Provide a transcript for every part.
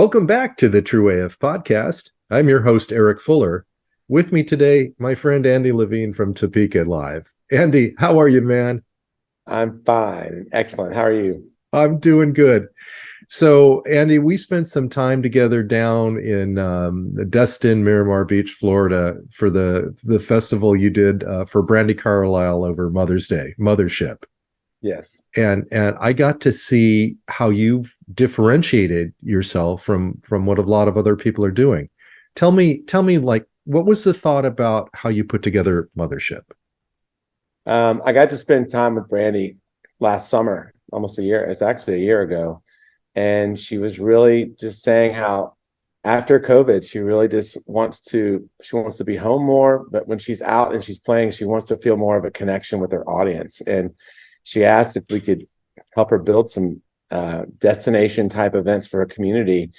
Welcome back to the True AF podcast. I'm your host, Eric Fuller. With me today, my friend Andy Levine from Topeka Live. Andy, how are you, man? I'm fine. Excellent. How are you? I'm doing good. So, Andy, we spent some time together down in Destin, Miramar Beach, Florida, for the festival you did for Brandy Carlisle over Mother's Day, Mothership. Yes. And I got to see how you've differentiated yourself from what a lot of other people are doing. Tell me, like, what was the thought about how you put together Mothership? I got to spend time with Brandy last summer, almost a year. It's actually a year ago. And she was really just saying how after COVID, she really just wants to be home more, but when she's out and she's playing, she wants to feel more of a connection with her audience. And she asked if we could help her build some destination type events for her community.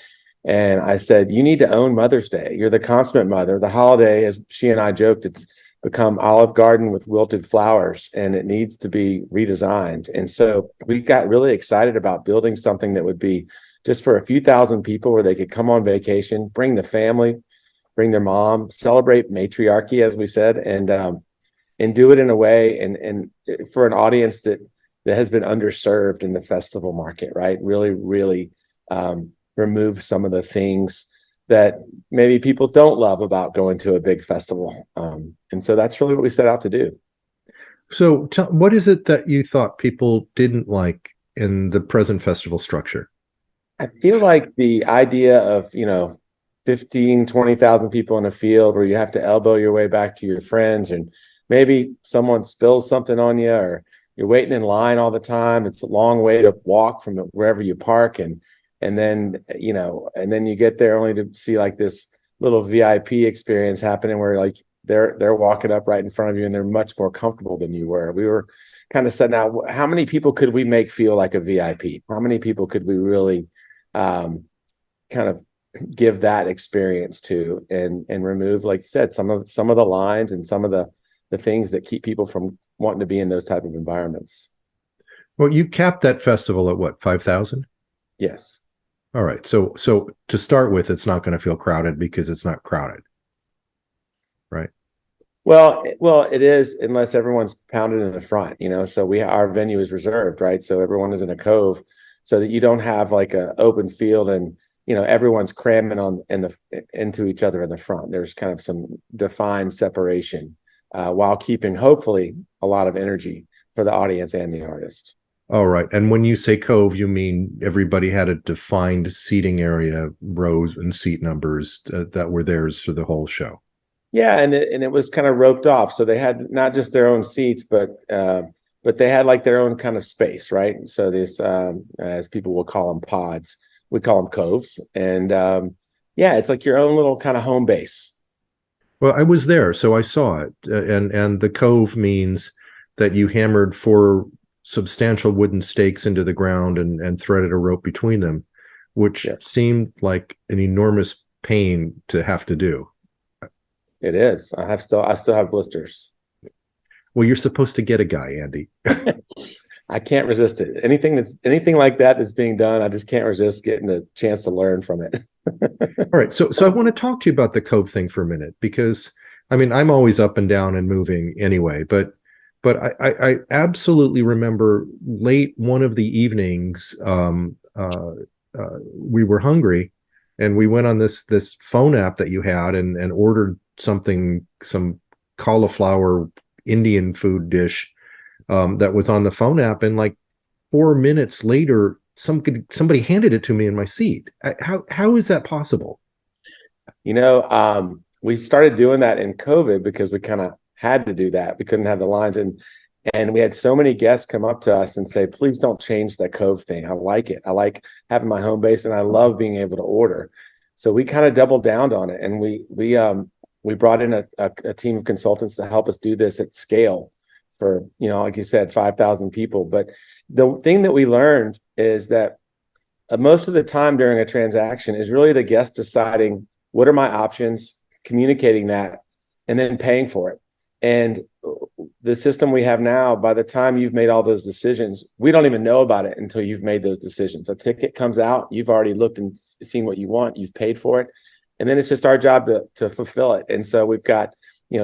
And I said, you need to own Mother's Day. You're the consummate mother. The holiday, as she and I joked, it's become Olive Garden with wilted flowers, and it needs to be redesigned. And so we got really excited about building something that would be just for a few thousand people where they could come on vacation, bring the family, bring their mom, celebrate matriarchy, as we said, and do it in a way and for an audience that has been underserved in the festival market, right? Really remove some of the things that maybe people don't love about going to a big festival. And so that's really what we set out to do. So what is it that you thought people didn't like in the present festival structure? I feel like the idea of, 15, 20,000 people in a field where you have to elbow your way back to your friends, and maybe someone spills something on you, or you're waiting in line all the time. It's a long way to walk from wherever you park. And then you get there only to see like this little VIP experience happening where like they're walking up right in front of you and they're much more comfortable than you were. We were kind of setting out, how many people could we make feel like a VIP? How many people could we really kind of give that experience to, and remove, like you said, some of the lines and some of the things that keep people from wanting to be in those type of environments. Well, you capped that festival at what, 5,000? Yes. All right. So to start with, it's not going to feel crowded because it's not crowded, right? Well, it is, unless everyone's pounded in the front, so our venue is reserved, right? So everyone is in a cove, so that you don't have like an open field and, everyone's cramming into each other in the front. There's kind of some defined separation while keeping, hopefully, a lot of energy for the audience and the artist. All right. And when you say cove, you mean everybody had a defined seating area, rows and seat numbers that were theirs for the whole show. Yeah, and it was kind of roped off, so they had not just their own seats, but they had like their own kind of space, right? So this, as people will call them, pods, we call them coves, and it's like your own little kind of home base. Well, I was there, so I saw it, and the cove means that you hammered 4 substantial wooden stakes into the ground and threaded a rope between them, which seemed like an enormous pain to have to do. It is. I still have blisters. Well, you're supposed to get a guy, Andy. I can't resist it. Anything like that that's being done, I just can't resist getting a chance to learn from it. All right. So I want to talk to you about the cove thing for a minute, because I mean, I'm always up and down and moving anyway, but I absolutely remember late one of the evenings, we were hungry, and we went on this phone app that you had and ordered some cauliflower Indian food dish that was on the phone app, and like 4 minutes later, somebody handed it to me in my seat. How is that possible? We started doing that in COVID because we kind of had to do that. We couldn't have the lines, and we had so many guests come up to us and say, please don't change that cove thing. I like it. I like having my home base, and I love being able to order. So we kind of doubled down on it, and we brought in a team of consultants to help us do this at scale for, like you said, 5,000 people. But the thing that we learned is that most of the time during a transaction is really the guest deciding, what are my options, communicating that, and then paying for it. And the system we have now, by the time you've made all those decisions, we don't even know about it until you've made those decisions. A ticket comes out, you've already looked and seen what you want, you've paid for it, and then it's just our job to fulfill it. And so we've got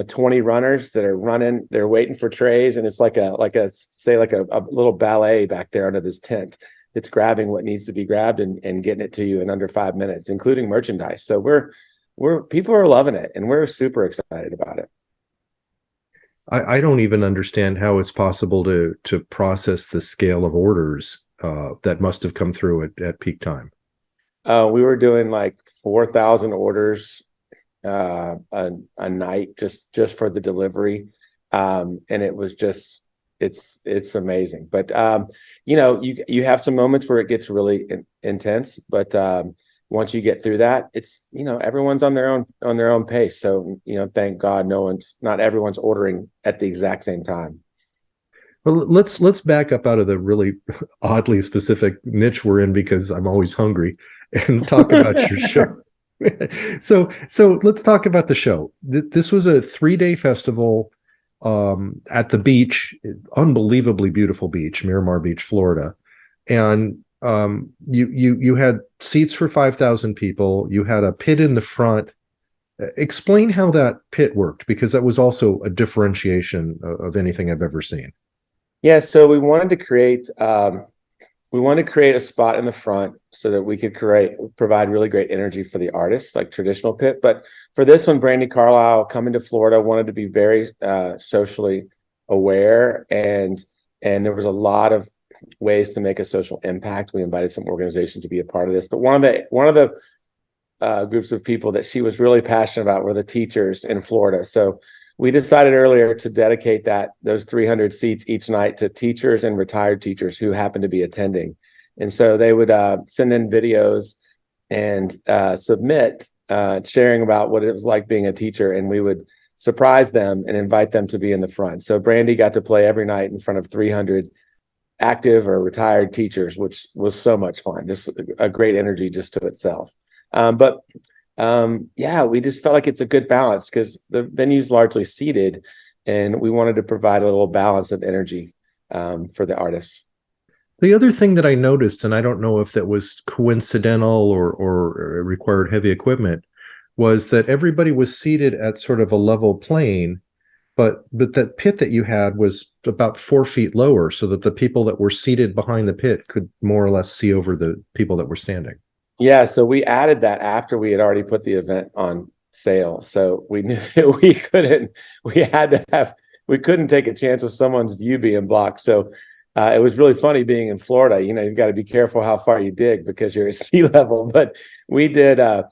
20 runners that are running, they're waiting for trays, and it's like a little ballet back there under this tent. It's grabbing what needs to be grabbed and getting it to you in under 5 minutes, including merchandise. So we're people are loving it, and we're super excited about it. I don't even understand how it's possible to process the scale of orders that must have come through at peak time. We were doing like 4,000 orders a night just for the delivery, and it was just it's amazing. But you have some moments where it gets really intense, but once you get through that, it's everyone's on their own pace. So thank God not everyone's ordering at the exact same time. Well, let's back up out of the really oddly specific niche we're in, because I'm always hungry, and talk about your show. So let's talk about the show. This was a 3-day festival at the beach, unbelievably beautiful beach, Miramar Beach, Florida, and you had seats for 5,000 people. You had a pit in the front. Explain how that pit worked, because that was also a differentiation of anything I've ever seen. Yeah, so we wanted to create a spot in the front so that we could provide really great energy for the artists, like traditional pit. But for this one, Brandi Carlile, coming to Florida, wanted to be very socially aware, and there was a lot of ways to make a social impact. We invited some organizations to be a part of this, but one of the groups of people that she was really passionate about were the teachers in Florida. So we decided earlier to dedicate those 300 seats each night to teachers and retired teachers who happened to be attending. And so they would send in videos and submit sharing about what it was like being a teacher, and we would surprise them and invite them to be in the front. So Brandi got to play every night in front of 300 active or retired teachers, which was so much fun, just a great energy just to itself. We just felt like it's a good balance because the venue's largely seated, and we wanted to provide a little balance of energy for the artist. The other thing that I noticed, and I don't know if that was coincidental or required heavy equipment, was that everybody was seated at sort of a level plane, but that pit that you had was about 4 feet lower, so that the people that were seated behind the pit could more or less see over the people that were standing. Yeah, so we added that after we had already put the event on sale. So we knew that we couldn't take a chance with someone's view being blocked. So it was really funny being in Florida. You've got to be careful how far you dig because you're at sea level. But we did a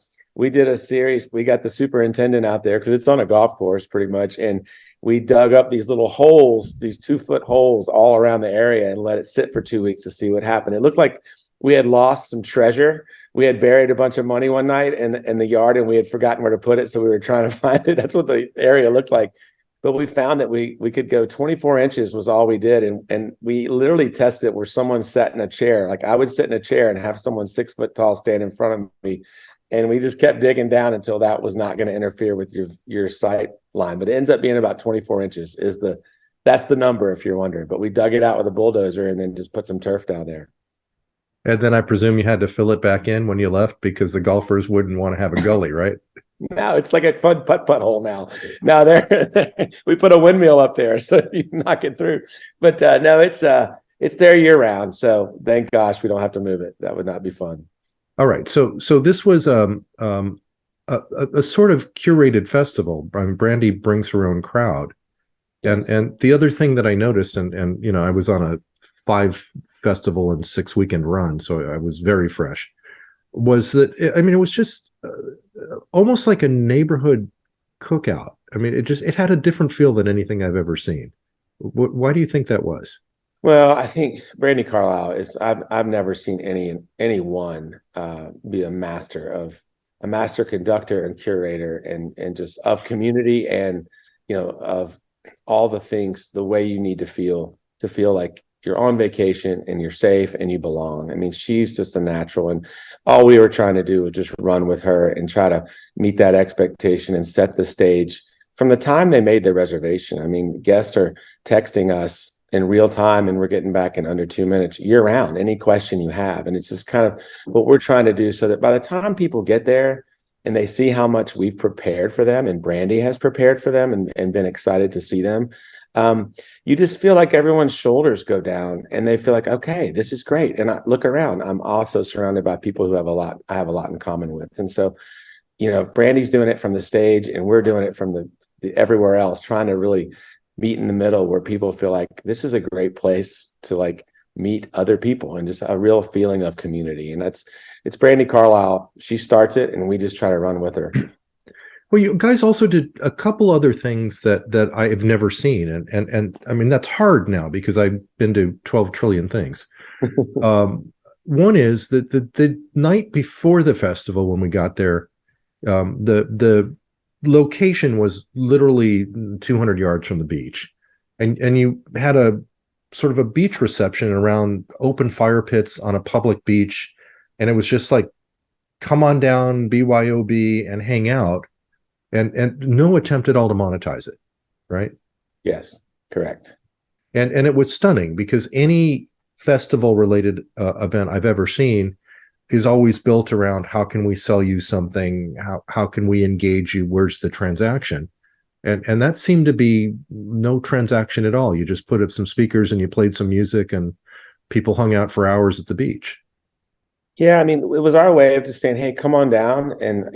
series. We got the superintendent out there because it's on a golf course pretty much, and we dug up these little holes, these 2-foot holes all around the area, and let it sit for 2 weeks to see what happened. It looked like we had lost some treasure. We had buried a bunch of money one night in the yard, and we had forgotten where to put it. So we were trying to find it. That's what the area looked like. But we found that we could go 24 inches was all we did. And we literally tested it where someone sat in a chair. Like I would sit in a chair and have someone 6 foot tall stand in front of me. And we just kept digging down until that was not going to interfere with your sight line. But it ends up being about 24 inches that's the number if you're wondering. But we dug it out with a bulldozer and then just put some turf down there. And then I presume you had to fill it back in when you left because the golfers wouldn't want to have a gully, right? No, it's like a fun putt hole now. Now we put a windmill up there so you can knock it through. But no, it's there year round. So thank gosh we don't have to move it. That would not be fun. All right. So this was a sort of curated festival. I mean, Brandi brings her own crowd. Yes. And the other thing that I noticed, and I was on a 5 festival and 6 weekend run, so I was very fresh, was that it was just almost like a neighborhood cookout. I mean, it had a different feel than anything I've ever seen. Why do you think that was? Well, I think Brandi Carlile is. I've never seen anyone be a master conductor and curator and just of community and of all the things, the way you need to feel like you're on vacation and you're safe and you belong. I mean, she's just a natural, and all we were trying to do was just run with her and try to meet that expectation and set the stage from the time they made their reservation, I mean, guests are texting us in real time and we're getting back in under 2 minutes year round, any question you have. And it's just kind of what we're trying to do so that by the time people get there and they see how much we've prepared for them and Brandy has prepared for them and been excited to see them, you just feel like everyone's shoulders go down and they feel like, okay, this is great. And I look around, I'm also surrounded by people who I have a lot in common with. And so, Brandy's doing it from the stage and we're doing it from the everywhere else, trying to really meet in the middle where people feel like this is a great place to like meet other people and just a real feeling of community. And it's Brandy Carlisle. She starts it and we just try to run with her. Well, you guys also did a couple other things that I have never seen, and I mean that's hard now because I've been to 12 trillion things. One is that the night before the festival, when we got there, the location was literally 200 yards from the beach, and you had a sort of a beach reception around open fire pits on a public beach, and it was just like, come on down, BYOB, and hang out. And no attempt at all to monetize it, right? Yes, correct. And it was stunning because any festival related event I've ever seen is always built around how can we sell you something, how can we engage you, where's the transaction, and that seemed to be no transaction at all. You just put up some speakers and you played some music and people hung out for hours at the beach. Yeah, I mean, it was our way of just saying, hey, come on down. And,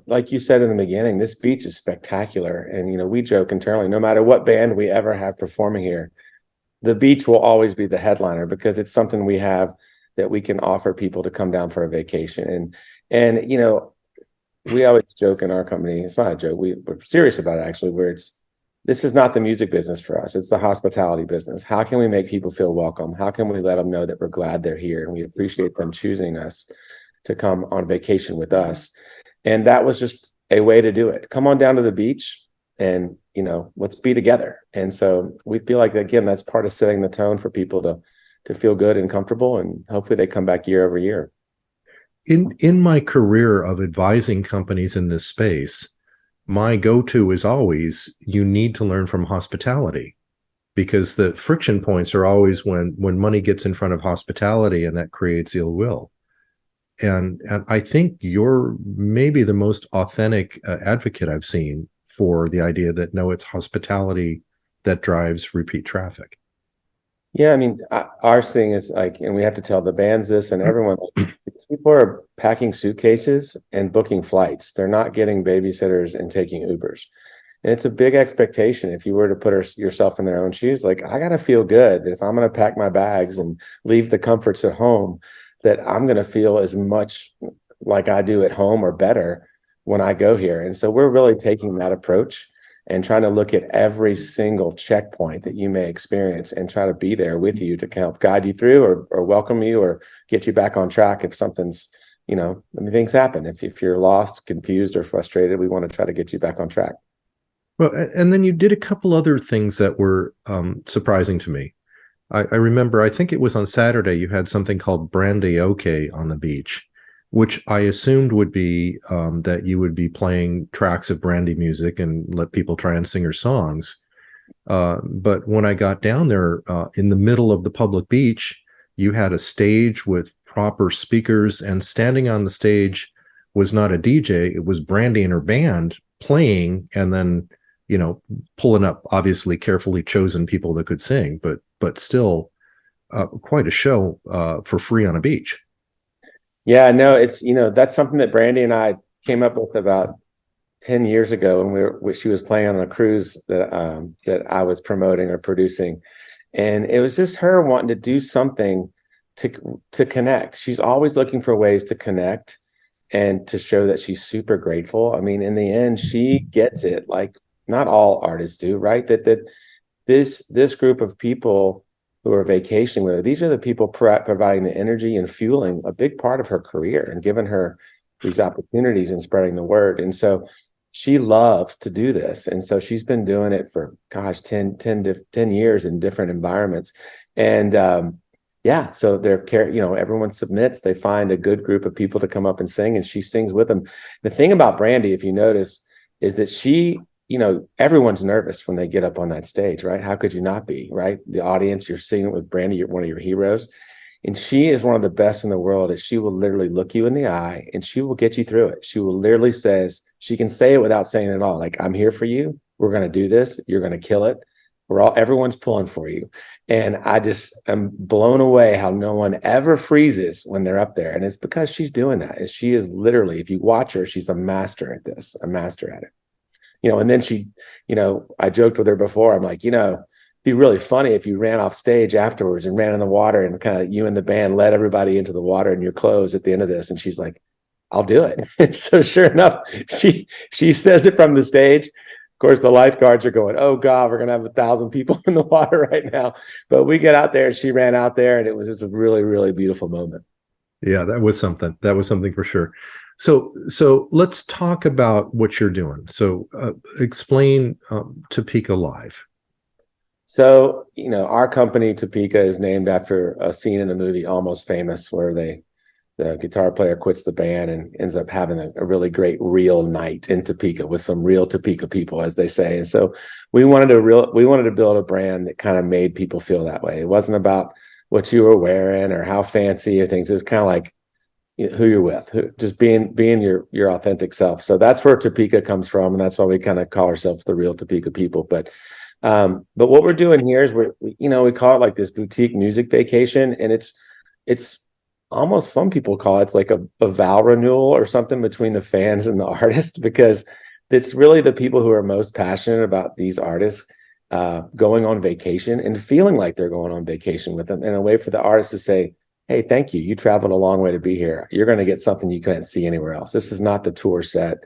like you said in the beginning, this beach is spectacular. And, we joke internally, no matter what band we ever have performing here, the beach will always be the headliner because it's something we have that we can offer people to come down for a vacation. And we always joke in our company, it's not a joke, we're serious about it actually, where this is not the music business for us. It's the hospitality business. How can we make people feel welcome? How can we let them know that we're glad they're here and we appreciate them choosing us to come on vacation with us? And that was just a way to do it. Come on down to the beach and, let's be together. And so we feel like, again, that's part of setting the tone for people to feel good and comfortable. And hopefully they come back year over year. In my career of advising companies in this space, my go-to is always, you need to learn from hospitality, because the friction points are always when money gets in front of hospitality, and that creates ill will. And I think you're maybe the most authentic advocate I've seen for the idea that no, it's hospitality that drives repeat traffic. Yeah, I mean, our thing is like, and we have to tell the bands this and everyone, like, people are packing suitcases and booking flights. They're not getting babysitters and taking Ubers. And it's a big expectation. If you were to put yourself in their own shoes, like, I got to feel good that if I'm going to pack my bags and leave the comforts at home, that I'm going to feel as much like I do at home or better when I go here. And so we're really taking that approach and trying to look at every single checkpoint that you may experience and try to be there with you to help guide you through or welcome you or get you back on track if something's, things happen. If you're lost, confused, or frustrated, we want to try to get you back on track. Well, and then you did a couple other things that were surprising to me. I remember, I think it was on Saturday, you had something called Brandy OK on the beach, which I assumed would be that you would be playing tracks of Brandy music and let people try and sing her songs. But when I got down there in the middle of the public beach, you had a stage with proper speakers, and standing on the stage was not a DJ, it was Brandy and her band playing, and then, pulling up obviously carefully chosen people that could sing, but still quite a show for free on a beach. Yeah, no, it's, that's something that Brandy and I came up with about 10 years ago when she was playing on a cruise that I was promoting or producing. And it was just her wanting to do something to connect. She's always looking for ways to connect and to show that she's super grateful. I mean, in the end, she gets it, like not all artists do, right? That this group of people who are vacationing with her, these are the people providing the energy and fueling a big part of her career and giving her these opportunities and spreading the word. And so she loves to do this. And so she's been doing it for, 10 years in different environments. And so everyone submits, they find a good group of people to come up and sing, and she sings with them. The thing about Brandy, if you notice, is that she everyone's nervous when they get up on that stage, right? How could you not be, right? The audience, you're seeing it with Brandy, you're one of your heroes. And she is one of the best in the world. She will literally look you in the eye and she will get you through it. She will literally she can say it without saying it at all. Like, I'm here for you. We're going to do this. You're going to kill it. Everyone's pulling for you. And I just am blown away how no one ever freezes when they're up there. And it's because she's doing that. She is literally, if you watch her, she's a master at this, a master at it. And then I joked with her before. I'm like, it'd be really funny if you ran off stage afterwards and ran in the water and kind of you and the band led everybody into the water in your clothes at the end of this. And she's like, I'll do it. And so sure enough, she says it from the stage. Of course, the lifeguards are going, oh God, we're going to have 1,000 people in the water right now. But we get out there and she ran out there and it was just a really, really beautiful moment. Yeah, that was something. That was something for sure. So let's talk about what you're doing. So explain Topeka Live. So, our company, Topeka, is named after a scene in the movie Almost Famous, where the guitar player quits the band and ends up having a really great real night in Topeka with some real Topeka people, as they say. And so we wanted to build a brand that kind of made people feel that way. It wasn't about what you were wearing or how fancy or things. It was kind of like who you're with, just being your authentic self. So that's where Topeka comes from, and that's why we kind of call ourselves the real Topeka people. But what we're doing here is we call it like this boutique music vacation, and it's almost, some people call it's like a vow renewal or something between the fans and the artist, because it's really the people who are most passionate about these artists going on vacation and feeling like they're going on vacation with them, and a way for the artist to say, hey, thank you. You traveled a long way to be here. You're going to get something you can't see anywhere else. This is not the tour set.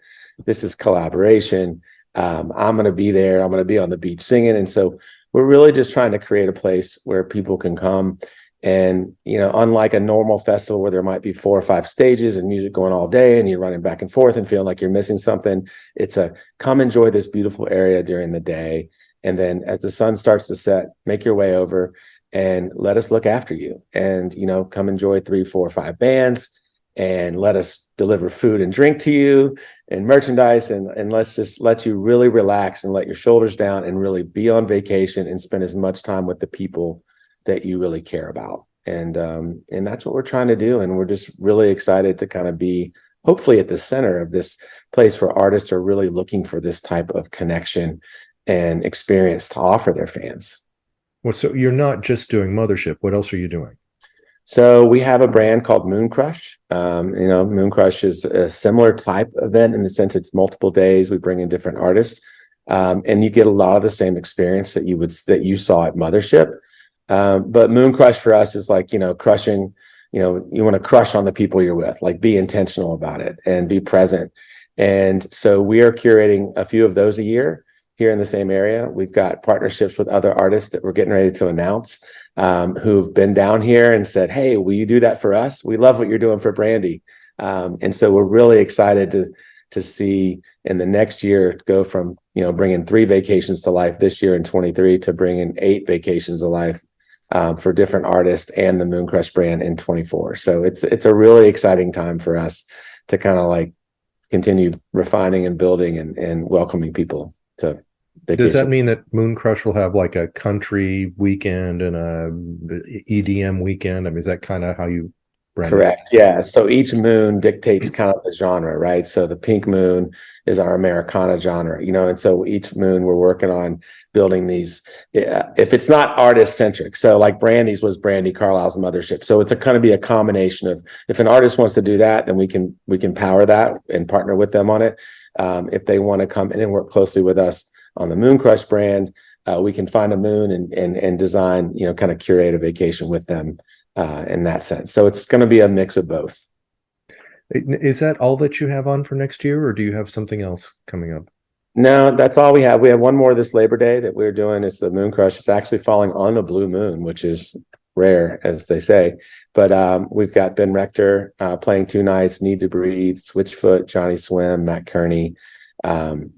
This is collaboration. I'm going to be there. I'm going to be on the beach singing. And so we're really just trying to create a place where people can come. And, unlike a normal festival where there might be 4 or 5 stages and music going all day and you're running back and forth and feeling like you're missing something, it's a come enjoy this beautiful area during the day. And then as the sun starts to set, make your way over and let us look after you. And, come enjoy 3, 4, 5 bands and let us deliver food and drink to you and merchandise. And let's just let you really relax and let your shoulders down and really be on vacation and spend as much time with the people that you really care about. And that's what we're trying to do. And we're just really excited to kind of be hopefully at the center of this place where artists are really looking for this type of connection and experience to offer their fans. Well, so you're not just doing Mothership. What else are you doing? So we have a brand called Moon Crush. Moon Crush is a similar type event in the sense it's multiple days. We bring in different artists, and you get a lot of the same experience that you saw at Mothership. But Moon Crush for us is like, crushing, you want to crush on the people you're with, like be intentional about it and be present. And so we are curating a few of those a year here in the same area. We've got partnerships with other artists that we're getting ready to announce, who've been down here and said, hey, will you do that for us? We love what you're doing for Brandy. And so we're really excited to see in the next year go from, bringing 3 vacations to life this year in 23 to bringing 8 vacations to life for different artists and the Moon Crush brand in 24. So it's a really exciting time for us to kind of like continue refining and building and welcoming people to vacation. Does that mean that Moon Crush will have like a country weekend and a EDM weekend? I mean, is that kind of how you brand it? Correct. Yeah. So each moon dictates kind of the genre, right? So the pink moon is our Americana genre, and so each moon we're working on building these, if it's not artist centric. So like Brandy's was Brandy Carlisle's Mothership. So it's going to be a combination of, if an artist wants to do that, then we can power that and partner with them on it. If they want to come in and work closely with us on the Moon Crush brand, we can find a moon and design, kind of curate a vacation with them in that sense. So it's going to be a mix of both. Is that all that you have on for next year, or do you have something else coming up? No, that's all we have. We have one more this Labor Day that we're doing. It's the Moon Crush. It's actually falling on a blue moon, which is rare, as they say. But we've got Ben Rector playing 2 nights, Need to Breathe, Switchfoot, Johnny Swim, Matt Kearney,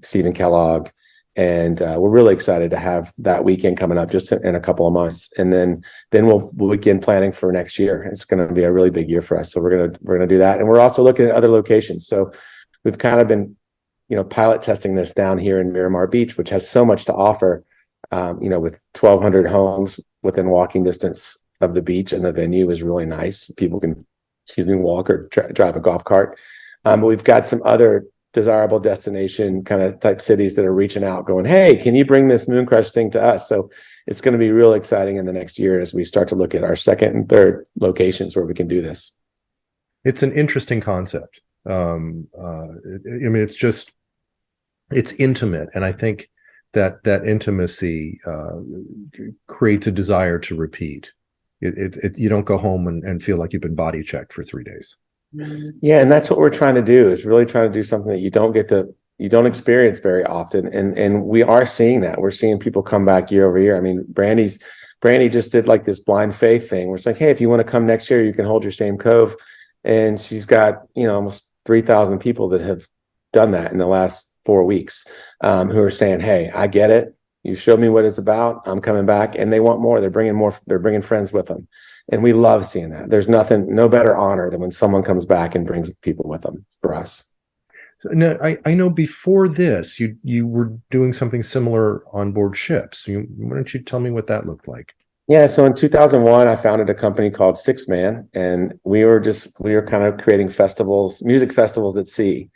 Stephen Kellogg. And we're really excited to have that weekend coming up just in a couple of months. And then we'll begin planning for next year. It's going to be a really big year for us. So we're going to do that. And we're also looking at other locations. So we've kind of been pilot testing this down here in Miramar Beach, which has so much to offer. With 1,200 homes within walking distance of the beach, and the venue is really nice. People can, walk or drive a golf cart. But we've got some other desirable destination kind of type cities that are reaching out, going, "Hey, can you bring this Moon Crush thing to us?" So it's going to be real exciting in the next year as we start to look at our second and third locations where we can do this. It's an interesting concept. I mean, it's intimate, and I think that intimacy creates a desire to repeat. You don't go home and feel like you've been body checked for 3 days. Yeah, and that's what we're trying to do, is really trying to do something that you don't experience very often. And we are seeing that. We're seeing people come back year over year. I mean, Brandy just did like this blind faith thing where it's like, "Hey, if you want to come next year, you can hold your same cove." And she's got, almost 3,000 people that have done that in the last 4 weeks, who are saying, "Hey, I get it. You showed me what it's about. I'm coming back." And they want more. They're bringing more. They're bringing friends with them. And we love seeing that. There's no better honor than when someone comes back and brings people with them for us. So, now, I know before this, you were doing something similar on board ships. Why don't you tell me what that looked like? Yeah, so in 2001, I founded a company called Six Man, and we were kind of creating festivals, music festivals at sea.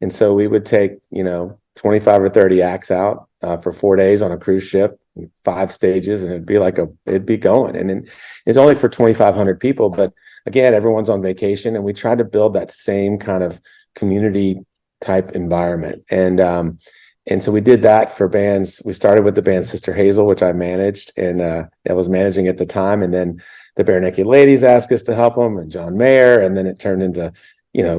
And so we would take, 25 or 30 acts out for 4 days on a cruise ship, 5 stages, and it'd be going. And then it's only for 2,500 people, but again, everyone's on vacation, and we tried to build that same kind of community type environment. And so we did that for bands. We started with the band Sister Hazel, which I managed, and I was managing at the time. And then the Bare Naked Ladies asked us to help them, and John Mayer. And then it turned into,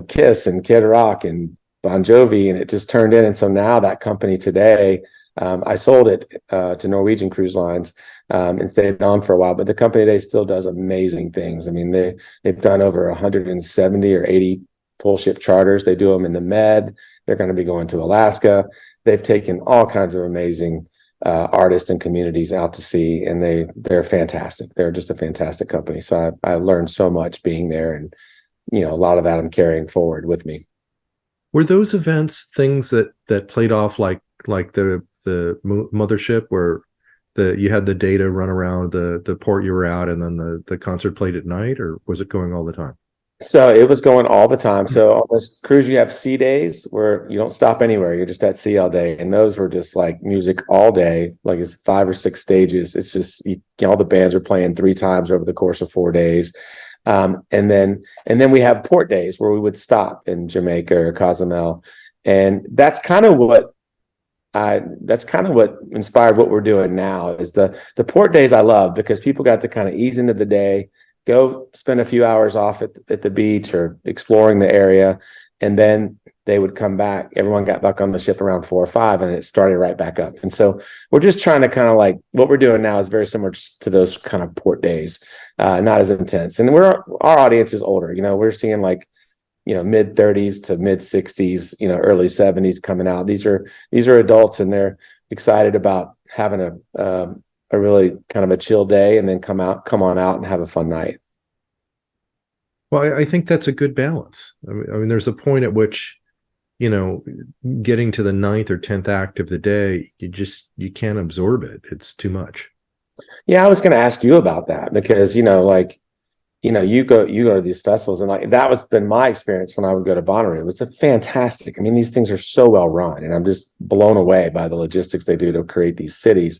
Kiss and Kid Rock and Bon Jovi, and it just turned in. And so now that company today, I sold it to Norwegian Cruise Lines and stayed on for a while. But the company today still does amazing things. I mean, they've done over 170 or 80 full ship charters. They do them in the Med. They're going to be going to Alaska. They've taken all kinds of amazing artists and communities out to sea, and they're fantastic. They're just a fantastic company. So I learned so much being there, and a lot of that I'm carrying forward with me. Were those events things that played off like the mothership, where you had the day to run around the port you were at, and then the concert played at night, or was it going all the time? So it was going all the time. So on this cruise, you have sea days where you don't stop anywhere. You're just at sea all day. And those were just like music all day. Like it's 5 or 6 stages. It's just, all the bands are playing 3 times over the course of 4 days. And then we have port days where we would stop in Jamaica or Cozumel. And that's kind of what inspired what we're doing now. Is the port days I love, because people got to kind of ease into the day, go spend a few hours off at the beach or exploring the area, and then they would come back. Everyone got back on the ship around 4 or 5, and it started right back up. And so we're just trying to kind of like, what we're doing now is very similar to those kind of port days, not as intense. And our audience is older. We're seeing like, mid 30s to mid 60s, early 70s coming out. These are adults, and they're excited about having a really kind of a chill day, and then come on out and have a fun night. Well, I think that's a good balance. I mean, there's a point at which, getting to the 9th or 10th act of the day, you can't absorb it. It's too much. Yeah, I was going to ask you about that, because you go to these festivals, and like that was been my experience when I would go to Bonnaroo. It's a fantastic. I mean, these things are so well run, and I'm just blown away by the logistics they do to create these cities.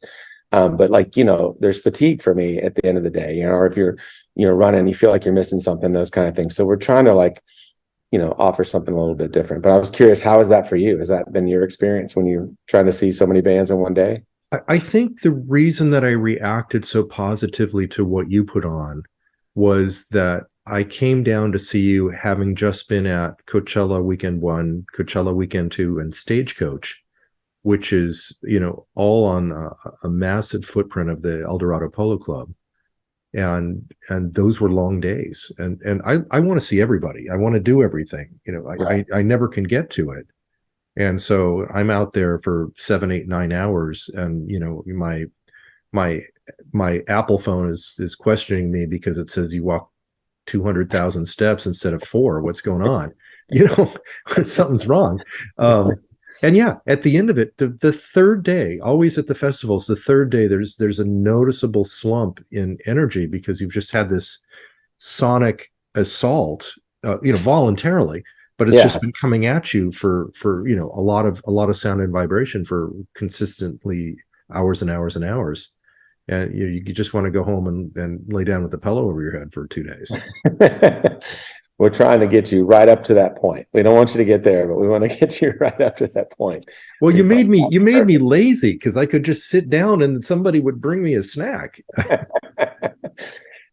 But like, there's fatigue for me at the end of the day, or if you're, running, you feel like you're missing something, those kind of things. So we're trying to like, offer something a little bit different. But I was curious, how is that for you? Has that been your experience when you're trying to see so many bands in one day? I think the reason that I reacted so positively to what you put on was that I came down to see you having just been at Coachella Weekend 1, Coachella Weekend 2, and Stagecoach, which is, all on a massive footprint of the El Dorado Polo Club. And those were long days. And I want to see everybody. I want to do everything. Right. I never can get to it. And so I'm out there for 7, 8, 9 hours. And, my Apple phone is questioning me because it says you walk 200,000 steps instead of 4. What's going on? Something's wrong. And yeah, at the end of it, the third day, always at the festivals, the third day, there's a noticeable slump in energy because you've just had this sonic assault, voluntarily, but it's just Yeah. been coming at you for a lot of sound and vibration for consistently hours and hours and hours. And you just want to go home and lay down with a pillow over your head for 2 days. We're trying to get you right up to that point. We don't want you to get there, but we want to get you right up to that point. Well, We find you made me perfect. lazy because I could just sit down and somebody would bring me a snack.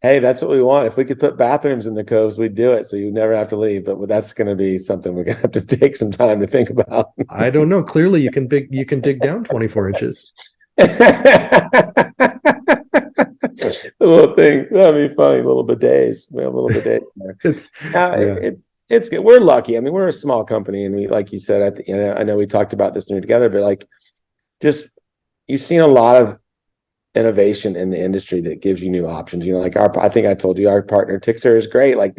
Hey, that's what we want. If we could put bathrooms in the coves, we'd do it. So you never have to leave. But that's going to be something we're going to have to take some time to think about. I don't know. Clearly, you can dig down 24 inches. The little thing that'd be funny. Little bidets. We have little bidets there. It's yeah. It's good. We're lucky. I mean, we're a small company, and we, like you said, I know we talked about this new together, but like, just you've seen a lot of innovation in the industry that gives you new options. Like I think I told you our partner Tixer is great. Like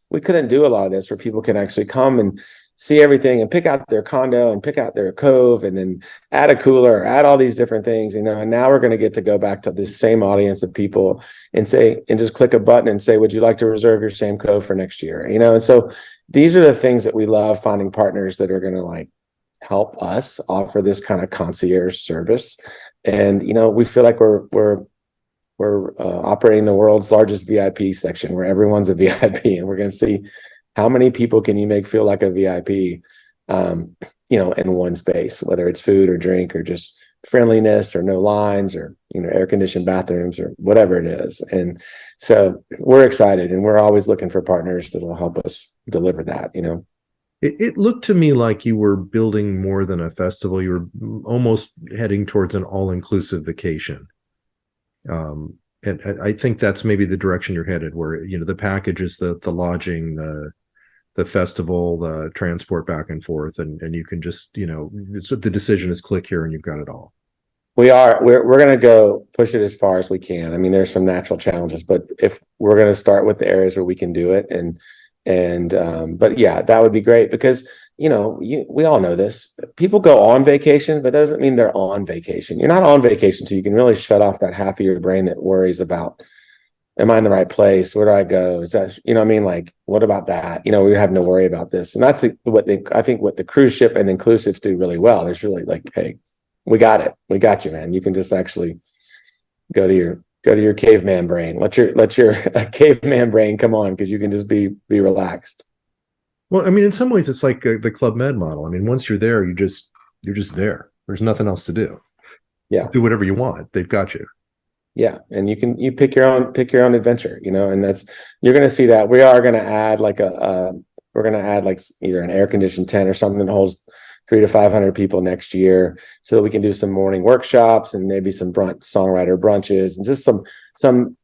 we couldn't do a lot of this where people can actually come and see everything and pick out their condo and pick out their cove and then add a cooler, add all these different things, and now we're going to get to go back to this same audience of people and just click a button and say, would you like to reserve your same cove for next year? And so these are the things that we love, finding partners that are going to like help us offer this kind of concierge service. And we feel like we're operating the world's largest VIP section where everyone's a VIP, and we're going to see how many people can you make feel like a VIP, in one space, whether it's food or drink or just friendliness or no lines or air conditioned bathrooms or whatever it is. And so we're excited, and we're always looking for partners that will help us deliver that. It looked to me like you were building more than a festival. You were almost heading towards an all-inclusive vacation. And I think that's maybe the direction you're headed, where the package is the lodging, the festival, the transport back and forth, and you can just the decision is click here and you've got it all. We're going to go push it as far as we can. I mean, there's some natural challenges, but if we're going to start with the areas where we can do it, but yeah, that would be great because we all know this. People go on vacation, but that doesn't mean they're on vacation. You're not on vacation until you can really shut off that half of your brain that worries about, am I in the right place? Where do I go? Is that, what I mean? Like, what about that? We're having to worry about this. And that's I think what the cruise ship and inclusives do really well. There's really like, hey, we got it. We got you, man. You can just actually go to your caveman brain. Let your caveman brain come on, because you can just be relaxed. Well, I mean, in some ways, it's like the Club Med model. I mean, once you're there, you're just there. There's nothing else to do. Yeah. Do whatever you want. They've got you. Yeah, and you pick your own adventure, and that's, you're going to see that we are going to add like we're going to add like either an air conditioned tent or something that holds 300 to 500 people next year, so that we can do some morning workshops and maybe some songwriter brunches and just some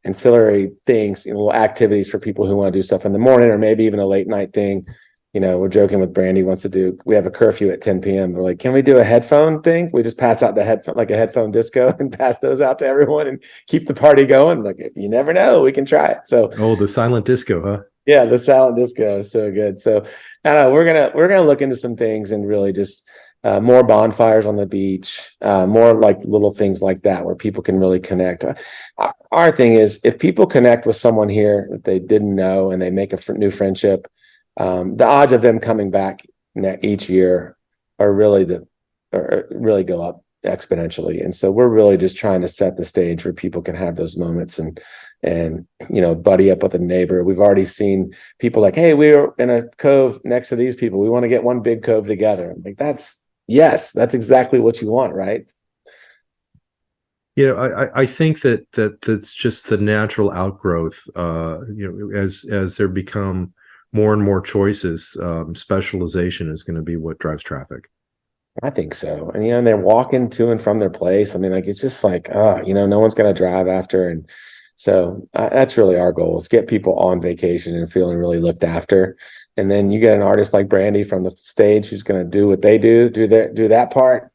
ancillary things, little activities for people who want to do stuff in the morning, or maybe even a late night thing. We're joking with Brandy wants to do, we have a curfew at 10 p.m. We're like, can we do a headphone thing? We just pass out the headphone, like a headphone disco, and pass those out to everyone and keep the party going. Like, you never know, we can try it. So, oh, the silent disco, huh? Yeah, the silent disco is so good. So, we're gonna look into some things and really just more bonfires on the beach, more like little things like that where people can really connect. Our thing is, if people connect with someone here that they didn't know and they make a new friendship, the odds of them coming back each year are really go up exponentially. And so we're really just trying to set the stage where people can have those moments and buddy up with a neighbor. We've already seen people like, hey, we were in a cove next to these people, we want to get one big cove together. I'm like, that's exactly what you want, right? I think that's just the natural outgrowth. As there become more and more choices, specialization is going to be what drives traffic. I think so. And they're walking to and from their place. I mean, like, it's just like, no one's going to drive after. And so that's really our goal, is get people on vacation and feeling really looked after. And then you get an artist like Brandy from the stage who's going to do what they do that part.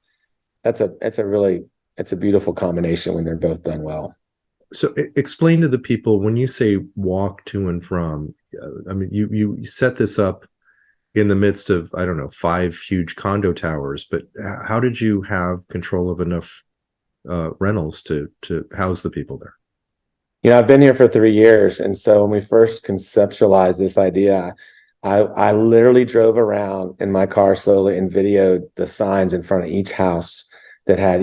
It's a beautiful combination when they're both done well. So explain to the people, when you say walk to and from, I mean, you set this up in the midst of, I don't know, 5 huge condo towers. But how did you have control of enough rentals to house the people there? I've been here for 3 years, and so when we first conceptualized this idea, I literally drove around in my car slowly and videoed the signs in front of each house that had,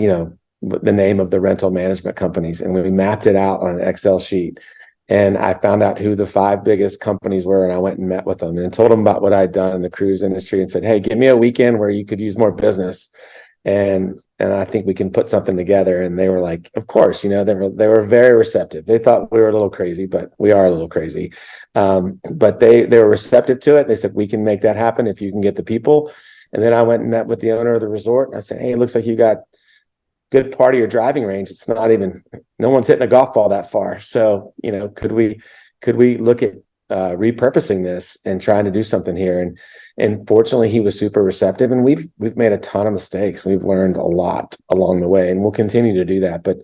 the name of the rental management companies, and we mapped it out on an Excel sheet. And I found out who the 5 biggest companies were, and I went and met with them and told them about what I'd done in the cruise industry and said, "Hey, give me a weekend where you could use more business, and I think we can put something together." And they were like, "Of course." They were very receptive. They thought we were a little crazy, but we are a little crazy. But they were receptive to it. They said, "We can make that happen if you can get the people." And then I went and met with the owner of the resort, and I said, "Hey, it looks like you got good part of your driving range. It's not even, no one's hitting a golf ball that far. So, could we look at repurposing this and trying to do something here?" And fortunately, he was super receptive, and we've made a ton of mistakes. We've learned a lot along the way, and we'll continue to do that. But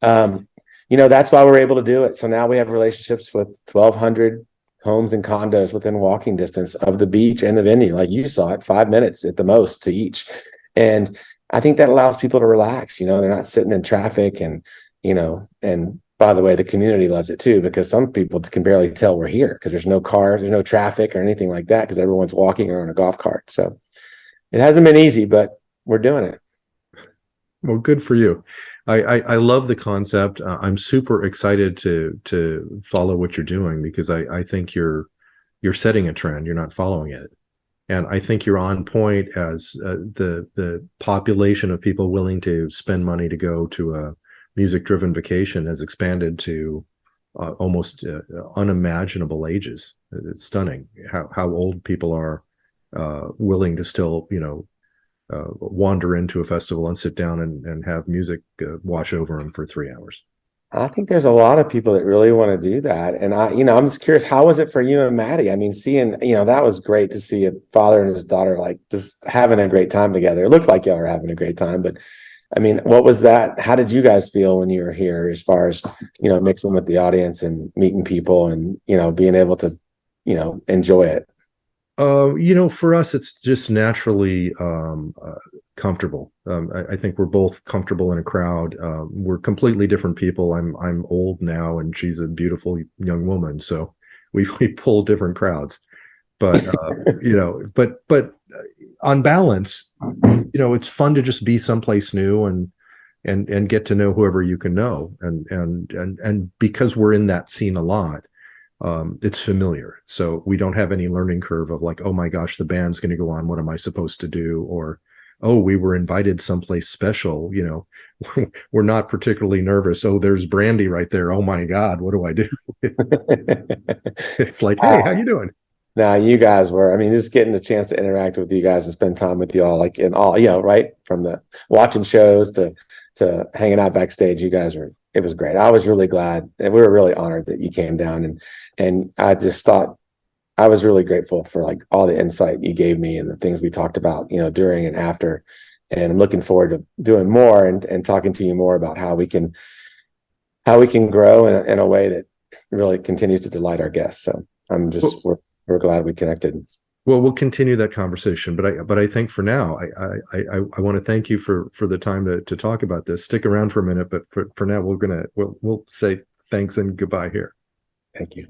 that's why we're able to do it. So now we have relationships with 1,200 homes and condos within walking distance of the beach and the venue. Like you saw it, 5 minutes at the most to each. And I think that allows people to relax. They're not sitting in traffic, and by the way, the community loves it too, because some people can barely tell we're here because there's no cars, there's no traffic or anything like that, because everyone's walking or on a golf cart. So it hasn't been easy, but we're doing it. Well, good for you. I love the concept. I'm super excited to follow what you're doing, because I think you're setting a trend. You're not following it. And I think you're on point, as the population of people willing to spend money to go to a music-driven vacation has expanded to almost unimaginable ages. It's stunning how old people are willing to still, wander into a festival and sit down and have music wash over them for 3 hours. I think there's a lot of people that really want to do that. And I'm just curious, how was it for you and Maddie? I mean, seeing, that was great to see a father and his daughter like just having a great time together. It looked like y'all were having a great time, but I mean, what was that? How did you guys feel when you were here, as far as, mixing with the audience and meeting people and, being able to, enjoy it? For us, it's just naturally comfortable. I think we're both comfortable in a crowd. We're completely different people. I'm old now, and she's a beautiful young woman, so we pull different crowds. But but on balance, it's fun to just be someplace new and get to know whoever you can know, and because we're in that scene a lot. It's familiar, so we don't have any learning curve of like, oh my gosh, the band's going to go on, what am I supposed to do? Or, oh, we were invited someplace special. We're not particularly nervous. Oh, there's Brandy right there, oh my god, what do I do? It's like, hey, how you doing? Now, you guys were, I mean, just getting a chance to interact with you guys and spend time with you all, like in all, right from the watching shows to hanging out backstage. You guys were, it was great. I was really glad, and we were really honored that you came down, and I just thought, I was really grateful for like all the insight you gave me and the things we talked about, during and after. And I'm looking forward to doing more and talking to you more about how we can grow in a way that really continues to delight our guests. So I'm just, we're glad we connected. Well, we'll continue that conversation, but I think for now, I want to thank you for the time to talk about this. Stick around for a minute, but for now, we'll say thanks and goodbye here. Thank you.